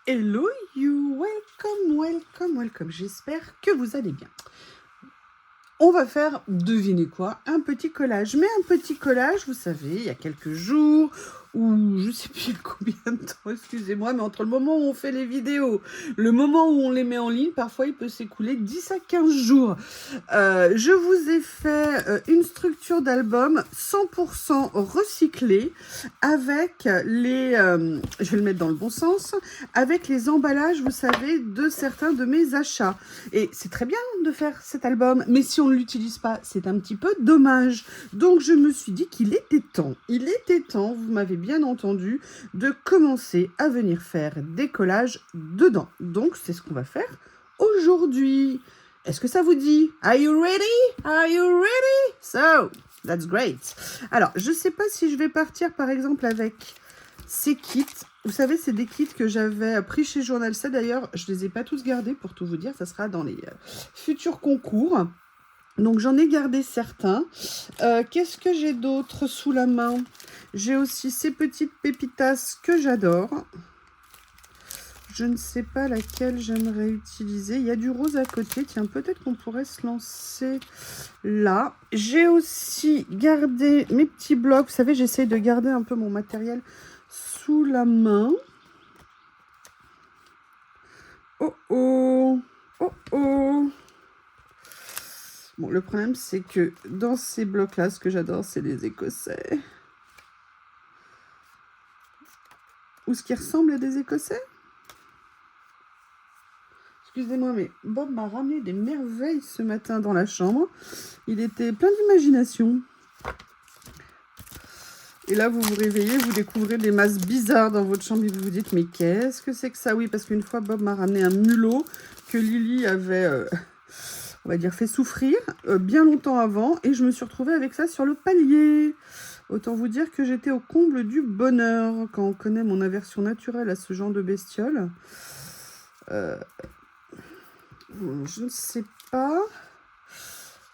Hello you, welcome. J'espère que vous allez bien. On va faire, devinez quoi, un petit collage. Mais un petit collage, vous savez, il y a quelques jours, ou je sais plus combien de temps, excusez-moi, mais entre le moment où on fait les vidéos, le moment où on les met en ligne, parfois il peut s'écouler 10 à 15 jours. Je vous ai fait une structure d'album 100% recyclée avec les, je vais le mettre dans le bon sens, avec les emballages, vous savez, de certains de mes achats. Et c'est très bien de faire cet album, mais si on ne l'utilise pas, c'est un petit peu dommage. Donc je me suis dit qu'il était temps, vous m'avez bien entendu, de commencer à venir faire des collages dedans. Donc c'est ce qu'on va faire aujourd'hui. Est-ce que ça vous dit? Are you ready? Are you ready? So, that's great. Alors, je ne sais pas si je vais partir par exemple avec ces kits. Vous savez, c'est des kits que j'avais pris chez Journal C. D'ailleurs, je ne les ai pas tous gardés pour tout vous dire. Ça sera dans les futurs concours. Donc, j'en ai gardé certains. Qu'est-ce que j'ai d'autre sous la main? J'ai aussi ces petites pépitas que j'adore. Je ne sais pas laquelle j'aimerais utiliser. Il y a du rose à côté. Tiens, peut-être qu'on pourrait se lancer là. J'ai aussi gardé mes petits blocs. Vous savez, j'essaye de garder un peu mon matériel sous la main. Oh oh, oh oh. Bon, le problème, c'est que dans ces blocs-là, ce que j'adore, c'est les Écossais. Ou ce qui ressemble à des Écossais. Excusez-moi, mais Bob m'a ramené des merveilles ce matin dans la chambre. Il était plein d'imagination. Et là, vous vous réveillez, vous découvrez des masses bizarres dans votre chambre et vous vous dites, mais qu'est-ce que c'est que ça? Oui, parce qu'une fois, Bob m'a ramené un mulot que Lily avait, on va dire, fait souffrir bien longtemps avant. Et je me suis retrouvée avec ça sur le palier. Autant vous dire que j'étais au comble du bonheur quand on connaît mon aversion naturelle à ce genre de bestiole. Je ne sais pas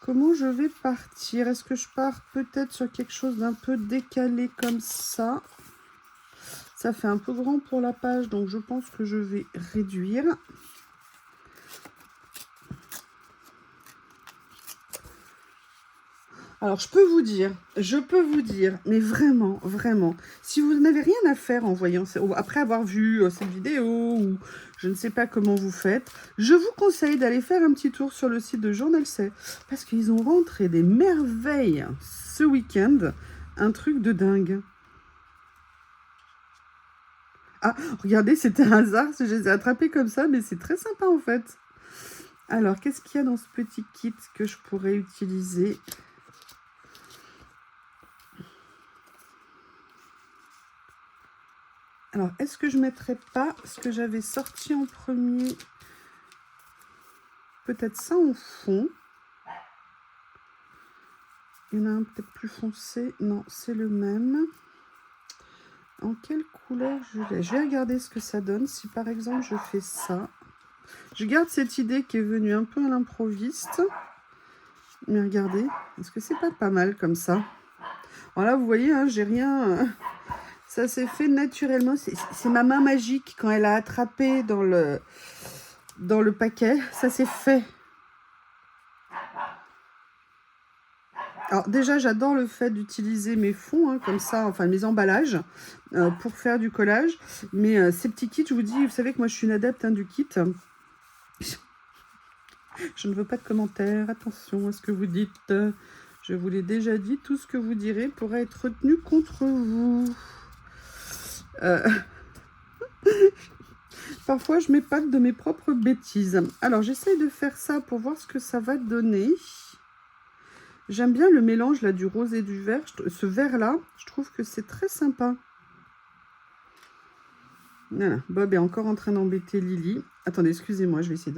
comment je vais partir. Est-ce que je pars peut-être sur quelque chose d'un peu décalé comme ça? Ça fait un peu grand pour la page, donc je pense que je vais réduire. Alors, je peux vous dire, mais vraiment, si vous n'avez rien à faire en voyant, après avoir vu cette vidéo, ou je ne sais pas comment vous faites, je vous conseille d'aller faire un petit tour sur le site de Journal C, parce qu'ils ont rentré des merveilles ce week-end, un truc de dingue. Ah, regardez, c'était un hasard, je les ai attrapés comme ça, mais c'est très sympa en fait. Alors, qu'est-ce qu'il y a dans ce petit kit que je pourrais utiliser ? Alors, est-ce que je ne mettrais pas ce que j'avais sorti en premier? Peut-être ça en fond. Il y en a un peut-être plus foncé. Non, c'est le même. En quelle couleur je l'ai? Je vais regarder ce que ça donne. Si par exemple je fais ça. Je garde cette idée qui est venue un peu à l'improviste. Mais regardez, est-ce que c'est pas mal comme ça? Alors là, vous voyez, hein, j'ai rien... Ça s'est fait naturellement. C'est ma main magique quand elle a attrapé dans le paquet. Ça s'est fait. Alors déjà, j'adore le fait d'utiliser mes fonds, hein, comme ça, enfin mes emballages, pour faire du collage. Mais ces petits kits, je vous dis, vous savez que moi je suis une adepte du kit. Je ne veux pas de commentaires. Attention à ce que vous dites. Je vous l'ai déjà dit, tout ce que vous direz pourra être retenu contre vous. Parfois, je m'épate de mes propres bêtises. Alors, j'essaye de faire ça pour voir ce que ça va donner. J'aime bien le mélange là du rose et du vert. Ce vert-là, je trouve que c'est très sympa. Voilà, Bob est encore en train d'embêter Lily. Attendez, excusez-moi, je vais essayer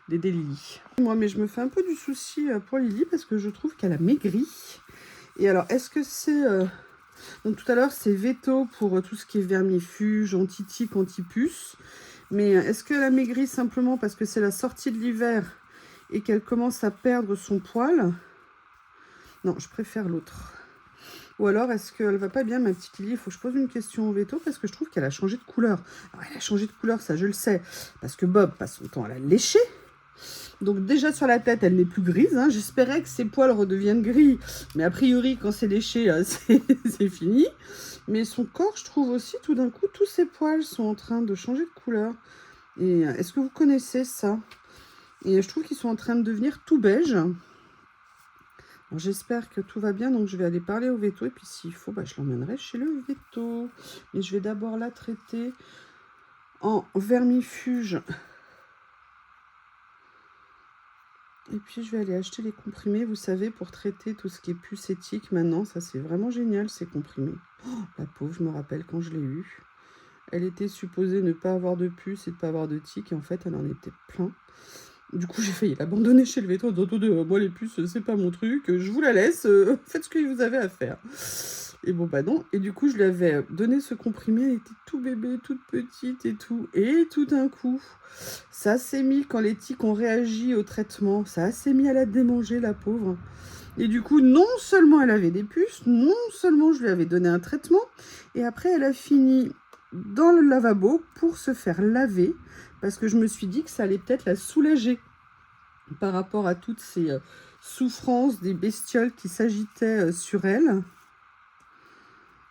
d'aider Lily. Moi, mais je me fais un peu du souci pour Lily parce que je trouve qu'elle a maigri. Et alors, est-ce que c'est... Donc tout à l'heure, c'est veto pour tout ce qui est vermifuge, anti-tique, anti-puce. Mais est-ce qu'elle a maigri simplement parce que c'est la sortie de l'hiver et qu'elle commence à perdre son poil? Non, je préfère l'autre. Ou alors, est-ce qu'elle va pas bien, ma petite Lily? Il faut que je pose une question au veto, parce que je trouve qu'elle a changé de couleur. Alors, elle a changé de couleur, ça, je le sais, parce que Bob passe son temps à la lécher. Donc déjà sur la tête, elle n'est plus grise. Hein. J'espérais que ses poils redeviennent gris. Mais a priori, quand c'est léché, c'est fini. Mais son corps, je trouve aussi, tout d'un coup, tous ses poils sont en train de changer de couleur. Et est-ce que vous connaissez ça? Et je trouve qu'ils sont en train de devenir tout beige. J'espère que tout va bien. Donc je vais aller parler au veto. Et puis s'il faut, bah, je l'emmènerai chez le veto. Mais je vais d'abord la traiter en vermifuge. Et puis, je vais aller acheter les comprimés, vous savez, pour traiter tout ce qui est puce et tique. Maintenant, ça, c'est vraiment génial, ces comprimés. Oh, la pauvre, je me rappelle quand je l'ai eue. Elle était supposée ne pas avoir de puce et de pas avoir de tique. Et en fait, elle en était plein. Du coup, j'ai failli l'abandonner chez le veto. Moi, les puces, c'est pas mon truc. Je vous la laisse. Faites ce que vous avez à faire. Et bon, bah non. Et du coup, je lui avais donné ce comprimé. Elle était tout bébé, toute petite et tout. Et tout d'un coup, ça s'est mis, quand les tiques ont réagi au traitement, ça s'est mis à la démanger, la pauvre. Et du coup, non seulement elle avait des puces, non seulement je lui avais donné un traitement, et après, elle a fini dans le lavabo pour se faire laver, parce que je me suis dit que ça allait peut-être la soulager par rapport à toutes ces souffrances des bestioles qui s'agitaient sur elle.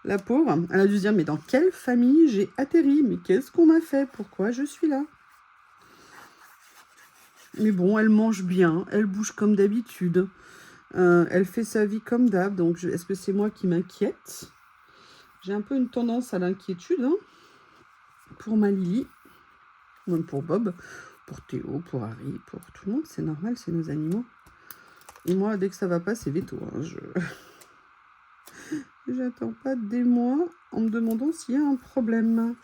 La pauvre, elle a dû se dire, mais dans quelle famille j'ai atterri? Mais qu'est-ce qu'on m'a fait? Pourquoi je suis là? Mais bon, elle mange bien, elle bouge comme d'habitude. Elle fait sa vie comme d'hab. Donc, est-ce que c'est moi qui m'inquiète? J'ai un peu une tendance à l'inquiétude. Hein, pour ma Lily, même pour Bob, pour Théo, pour Harry, pour tout le monde. C'est normal, c'est nos animaux. Et moi, dès que ça va pas, c'est veto. Hein, j'attends pas des mois en me demandant s'il y a un problème.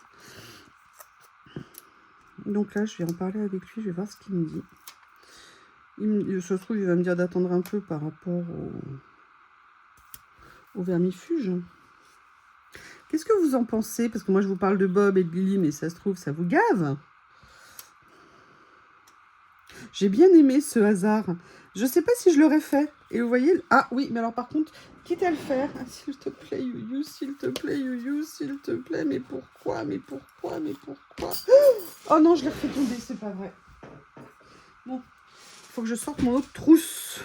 Donc là, je vais en parler avec lui, je vais voir ce qu'il me dit. Ça se trouve, il va me dire d'attendre un peu par rapport au vermifuge. Qu'est-ce que vous en pensez? Parce que moi, je vous parle de Bob et de Lily, mais ça se trouve, ça vous gave. J'ai bien aimé ce hasard. Je ne sais pas si je l'aurais fait. Et vous voyez... Ah oui, mais alors par contre, quitte à le faire. Ah, s'il te plaît, Youyou, s'il te plaît, Youyou, s'il te plaît. Mais pourquoi? Mais pourquoi? Mais pourquoi? Oh non, je l'ai refait tomber, c'est pas vrai. Bon, il faut que je sorte mon autre trousse.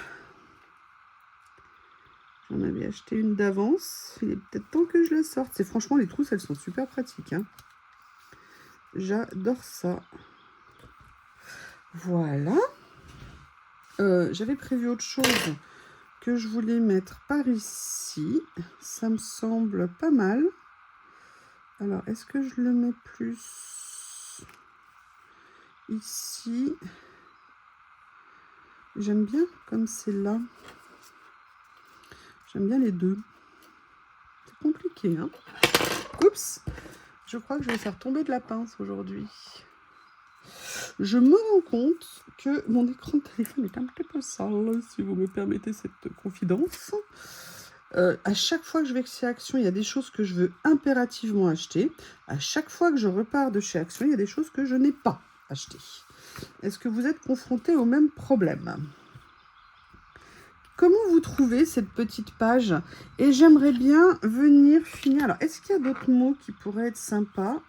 J'en avais acheté une d'avance. Il est peut-être temps que je la sorte. C'est franchement, les trousses, elles sont super pratiques. Hein. J'adore ça. Voilà. J'avais prévu autre chose que je voulais mettre par ici. Ça me semble pas mal. Alors, est-ce que je le mets plus ici? J'aime bien comme c'est là. J'aime bien les deux. C'est compliqué, hein? Oups! Je crois que je vais faire tomber de la pince aujourd'hui. Je me rends compte que mon écran de téléphone est un petit peu sale, si vous me permettez cette confidence. À chaque fois que je vais chez Action, il y a des choses que je veux impérativement acheter. À chaque fois que je repars de chez Action, il y a des choses que je n'ai pas achetées. Est-ce que vous êtes confrontés au même problème? Comment vous trouvez cette petite page? Et j'aimerais bien venir finir. Alors, est-ce qu'il y a d'autres mots qui pourraient être sympas?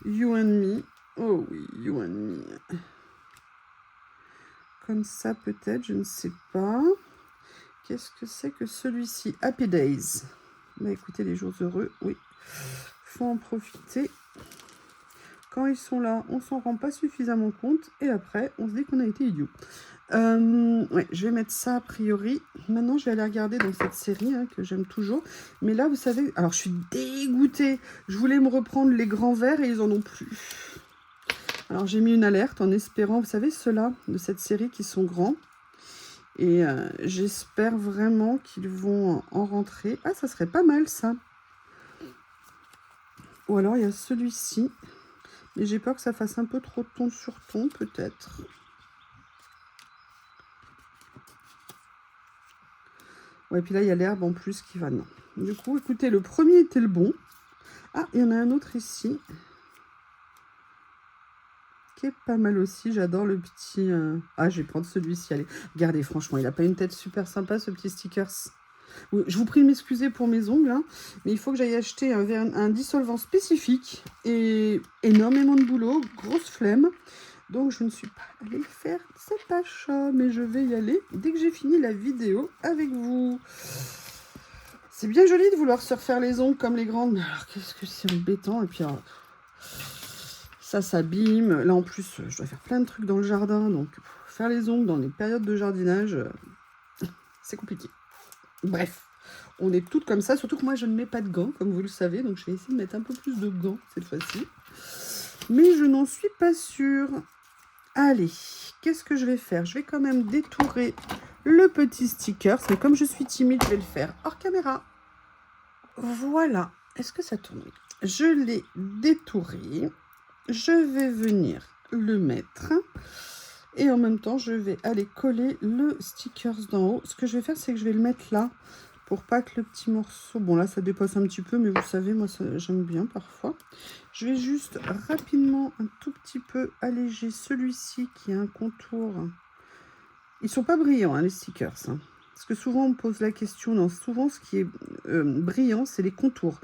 You and me. Oh oui, you and me. Comme ça, peut-être, je ne sais pas. Qu'est-ce que c'est que celui-ci? Happy Days. Bah écoutez, les jours heureux, oui. Faut en profiter. Quand ils sont là, on s'en rend pas suffisamment compte. Et après, on se dit qu'on a été idiot. Ouais, je vais mettre ça a priori. Maintenant, je vais aller regarder dans cette série hein, que j'aime toujours. Mais là, vous savez... Alors, je suis dégoûtée. Je voulais me reprendre les grands verres et ils en ont plus. Alors, j'ai mis une alerte en espérant... Vous savez, ceux-là, de cette série qui sont grands. Et j'espère vraiment qu'ils vont en rentrer. Ah, ça serait pas mal, ça. Ou alors, il y a celui-ci. Mais j'ai peur que ça fasse un peu trop ton sur ton, peut-être. Ouais, puis là, il y a l'herbe en plus qui va... Non. Du coup, écoutez, le premier était le bon. Ah, il y en a un autre ici. Qui est pas mal aussi. J'adore le petit... Ah, je vais prendre celui-ci. Allez, regardez, franchement, il n'a pas une tête super sympa, ce petit stickers. Oui, je vous prie de m'excuser pour mes ongles, hein, mais il faut que j'aille acheter un dissolvant spécifique et énormément de boulot, grosse flemme. Donc je ne suis pas allée faire cet achat, mais je vais y aller dès que j'ai fini la vidéo avec vous. C'est bien joli de vouloir se refaire les ongles comme les grandes, mais alors qu'est-ce que c'est embêtant. Et puis alors, ça s'abîme. Là en plus, je dois faire plein de trucs dans le jardin, donc faire les ongles dans les périodes de jardinage, c'est compliqué. Bref, on est toutes comme ça, surtout que moi je ne mets pas de gants, comme vous le savez, donc je vais essayer de mettre un peu plus de gants cette fois-ci. Mais je n'en suis pas sûre. Allez, qu'est-ce que je vais faire? Je vais quand même détourer le petit sticker, mais comme je suis timide, je vais le faire hors caméra. Voilà, est-ce que ça tourne? Je l'ai détouré, je vais venir le mettre. Et en même temps, je vais aller coller le sticker d'en haut. Ce que je vais faire, c'est que je vais le mettre là, pour pas que le petit morceau... Bon, là, ça dépasse un petit peu, mais vous savez, moi, j'aime bien parfois. Je vais juste rapidement, un tout petit peu alléger celui-ci qui a un contour. Ils sont pas brillants, hein, les stickers. Hein. Parce que souvent, on me pose la question. Non, souvent, ce qui est brillant, c'est les contours.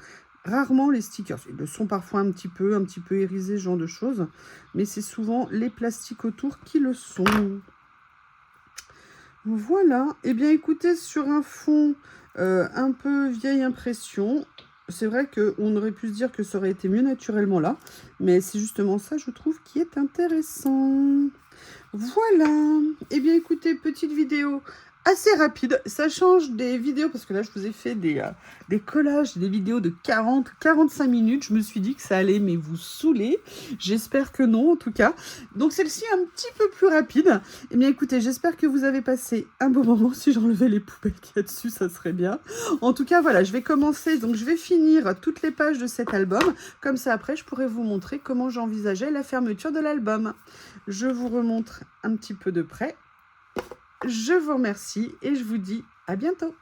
Rarement les stickers. Ils le sont parfois un petit peu irisés, ce genre de choses. Mais c'est souvent les plastiques autour qui le sont. Voilà. Eh bien, écoutez, sur un fond un peu vieille impression, c'est vrai qu'on aurait pu se dire que ça aurait été mieux naturellement là. Mais c'est justement ça, je trouve, qui est intéressant. Voilà. Eh bien, écoutez, petite vidéo assez rapide. Ça change des vidéos, parce que là, je vous ai fait des collages, des vidéos de 40-45 minutes. Je me suis dit que ça allait, mais vous saouler. J'espère que non, en tout cas. Donc, celle-ci est un petit peu plus rapide. Eh bien, écoutez, j'espère que vous avez passé un bon moment. Si j'enlevais les poubelles qu'il y a dessus, ça serait bien. En tout cas, voilà, je vais commencer. Donc, je vais finir toutes les pages de cet album. Comme ça, après, je pourrai vous montrer comment j'envisageais la fermeture de l'album. Je vous remontre un petit peu de près. Je vous remercie et je vous dis à bientôt.